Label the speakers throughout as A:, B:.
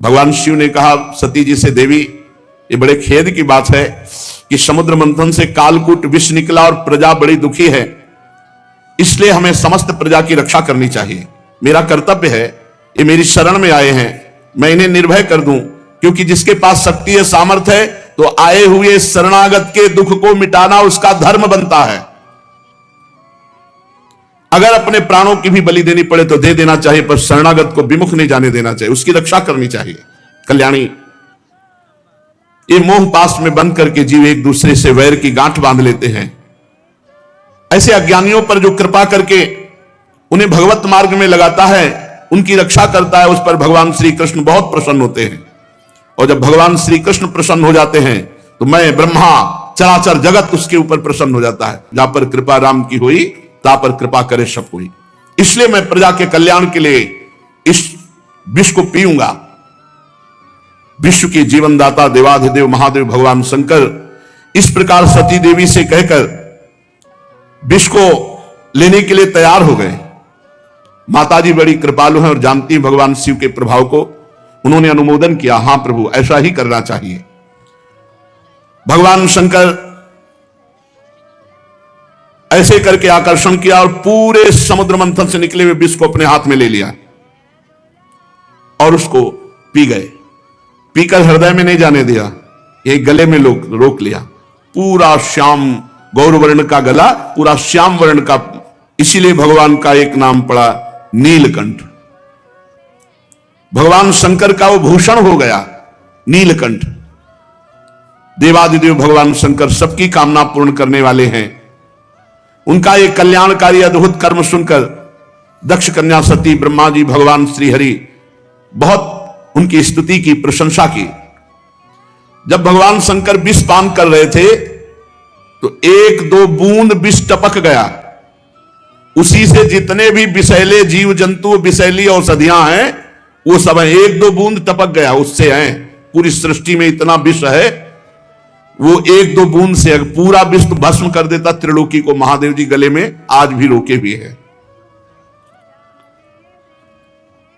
A: भगवान शिव ने कहा सती जी से, देवी ये बड़े खेद की बात है कि समुद्र मंथन से कालकूट विष निकला और प्रजा बड़ी दुखी है, इसलिए हमें समस्त प्रजा की रक्षा करनी चाहिए। मेरा कर्तव्य है, ये मेरी शरण में आए हैं, मैं इन्हें निर्भय कर दूं, क्योंकि जिसके पास शक्ति है, सामर्थ्य है, तो आए हुए शरणागत के दुख को मिटाना उसका धर्म बनता है। अगर अपने प्राणों की भी बलि देनी पड़े तो दे देना चाहिए, पर शरणागत को विमुख नहीं जाने देना चाहिए, उसकी रक्षा करनी चाहिए। कल्याणी, ये मोह पास में बंद करके जीव एक दूसरे से वैर की गांठ बांध लेते हैं। ऐसे अज्ञानियों पर जो कृपा करके उन्हें भगवत मार्ग में लगाता है, उनकी रक्षा करता है, उस पर भगवान श्री कृष्ण बहुत प्रसन्न होते हैं। और जब भगवान श्री कृष्ण प्रसन्न हो जाते हैं तो मैं ब्रह्मा चराचर जगत उसके ऊपर प्रसन्न हो जाता है। जहां पर कृपा राम की हुई ता पर कृपा करे सब हुई। इसलिए मैं प्रजा के कल्याण के लिए इस विष को पीऊंगा। विश्व के जीवनदाता देवाधिदेव महादेव भगवान शंकर इस प्रकार सती देवी से कहकर विष को लेने के लिए तैयार हो गए। माताजी बड़ी कृपालु हैं और जानती हैं भगवान शिव के प्रभाव को। उन्होंने अनुमोदन किया, हां प्रभु ऐसा ही करना चाहिए। भगवान शंकर ऐसे करके आकर्षण किया और पूरे समुद्र मंथन से निकले हुए विष को अपने हाथ में ले लिया और उसको पी गए। पीकर हृदय में नहीं जाने दिया, ये गले में रोक लिया। पूरा श्याम गौरवर्ण का गला, पूरा श्याम वर्ण का, इसीलिए भगवान का एक नाम पड़ा नीलकंठ। भगवान शंकर का वो भूषण हो गया नीलकंठ। देवादिदेव भगवान शंकर सबकी कामना पूर्ण करने वाले हैं। उनका एक कल्याणकारी अद्भुत कर्म सुनकर दक्ष कन्या सती, ब्रह्मा जी, भगवान श्री हरि बहुत उनकी स्तुति की, प्रशंसा की। जब भगवान शंकर विष पान कर रहे थे तो एक दो बूंद विष टपक गया। उसी से जितने भी विषैले जीव जंतु, विषैली औषधियां हैं, वो सब है। एक दो बूंद टपक गया उससे है। पूरी सृष्टि में इतना विष है, वो एक दो बूंद से पूरा विष भस्म कर देता त्रिलोकी को। महादेव जी गले में आज भी रोके हुए है।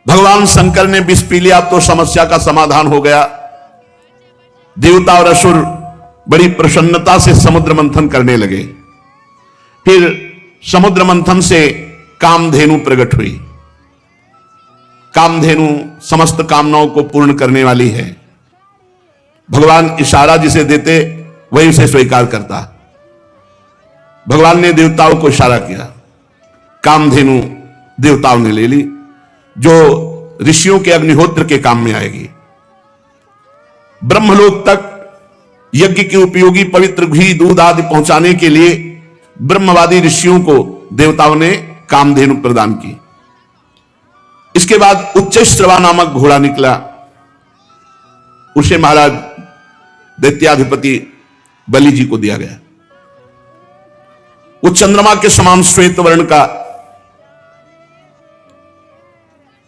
A: भगवान शंकर ने विष पी लिया तो समस्या का समाधान हो गया। देवता और असुर बड़ी प्रसन्नता से समुद्र मंथन करने लगे। फिर समुद्र मंथन से कामधेनु प्रकट हुई। कामधेनु समस्त कामनाओं को पूर्ण करने वाली है। भगवान इशारा जिसे देते वही उसे स्वीकार करता। भगवान ने देवताओं को इशारा किया, कामधेनु देवताओं ने ले ली, जो ऋषियों के अग्निहोत्र के काम में आएगी। ब्रह्मलोक तक यज्ञ के उपयोगी पवित्र घी, दूध आदि पहुंचाने के लिए ब्रह्मवादी ऋषियों को देवताओं ने कामधेनु प्रदान की। इसके बाद उच्चैश्रवा नामक घोड़ा निकला। उसे महाराज दैत्याधिपति बलि जी को दिया गया। वो चंद्रमा के समान श्वेत वर्ण का।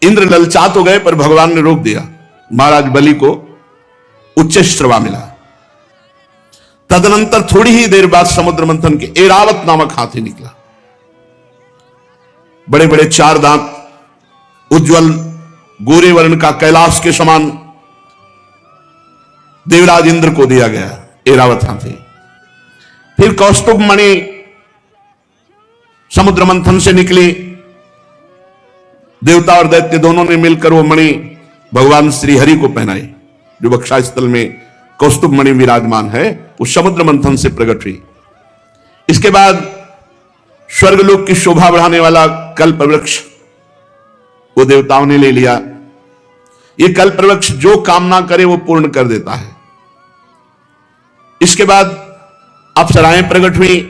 A: इंद्र ललचात हो गए पर भगवान ने रोक दिया। महाराज बलि को उच्चैश्रवा मिला। तदनंतर थोड़ी ही देर बाद समुद्र मंथन के ऐरावत नामक हाथी निकला। बड़े बड़े चार दांत, उज्जवल गोरे वर्ण का, कैलाश के समान देवराज इंद्र को दिया गया ऐरावत हाथी। फिर कौस्तुभ मणि समुद्र मंथन से निकली। देवता और दैत्य दोनों ने मिलकर वो मणि भगवान श्री हरि को पहनाई। जो बक्षा स्थल में कौस्तुभ मणि विराजमान है, वो समुद्र मंथन से प्रकट हुई। इसके बाद स्वर्गलोक की शोभा बढ़ाने वाला कल्प वृक्ष वो देवताओं ने ले लिया। ये कल्प वृक्ष जो कामना करे वो पूर्ण कर देता है। इसके बाद अप्सराएं प्रकट हुई,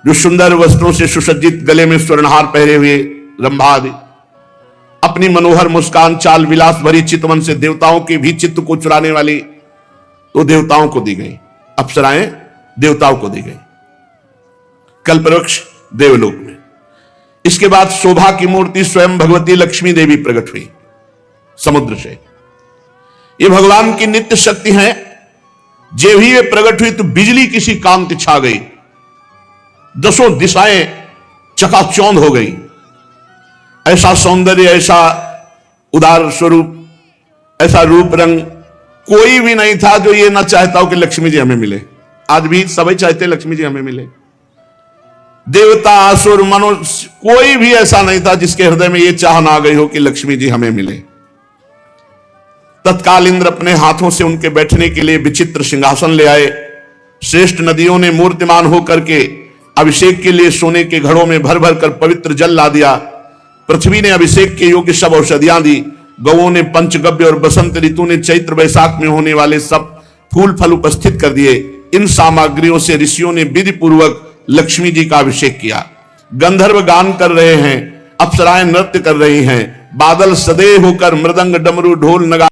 A: जो सुंदर वस्त्रों से सुसज्जित, गले में स्वर्णहार पहरे हुए रंभा आदि, अपनी मनोहर मुस्कान, चाल विलास भरी चितवन से देवताओं के भी चित्त को चुराने वाली, तो देवताओं को दी गई। अप्सराएं देवताओं को दी गई। कल्पवृक्ष देवलोक में। इसके बाद शोभा की मूर्ति स्वयं भगवती लक्ष्मी देवी प्रकट हुई समुद्र से। ये भगवान की नित्य शक्ति है। जे भी वे प्रकट हुई तो बिजली किसी कांति छा गई, दसों दिशाएं चकाचौंध हो गई। ऐसा सौंदर्य, ऐसा उदार स्वरूप ऐसा रूप रंग कोई भी नहीं था जो ये ना चाहता हो कि लक्ष्मी जी हमें मिले। आज भी सभी चाहते लक्ष्मी जी हमें मिले। देवता, असुर, मनुष्य, कोई भी ऐसा नहीं था जिसके हृदय में यह चाह ना आ गई हो कि लक्ष्मी जी हमें मिले। तत्काल इंद्र अपने हाथों से उनके बैठने के लिए विचित्र सिंहासन ले आए। श्रेष्ठ नदियों ने मूर्तिमान होकर के अभिषेक के लिए सोने के घड़ों में भर भर कर पवित्र जल ला दिया। पृथ्वी ने अभिषेक के योग्य सब औषधियां दी। गौओं ने पंचगव्य और बसंत ऋतु ने चैत्र वैशाख में होने वाले सब फूल फल उपस्थित कर दिए। इन सामग्रियों से ऋषियों ने विधि पूर्वक लक्ष्मी जी का अभिषेक किया। गंधर्व गान कर रहे हैं, अप्सराएं नृत्य कर रही हैं, बादल सदैव होकर मृदंग, डमरू, ढोल, नगाड़े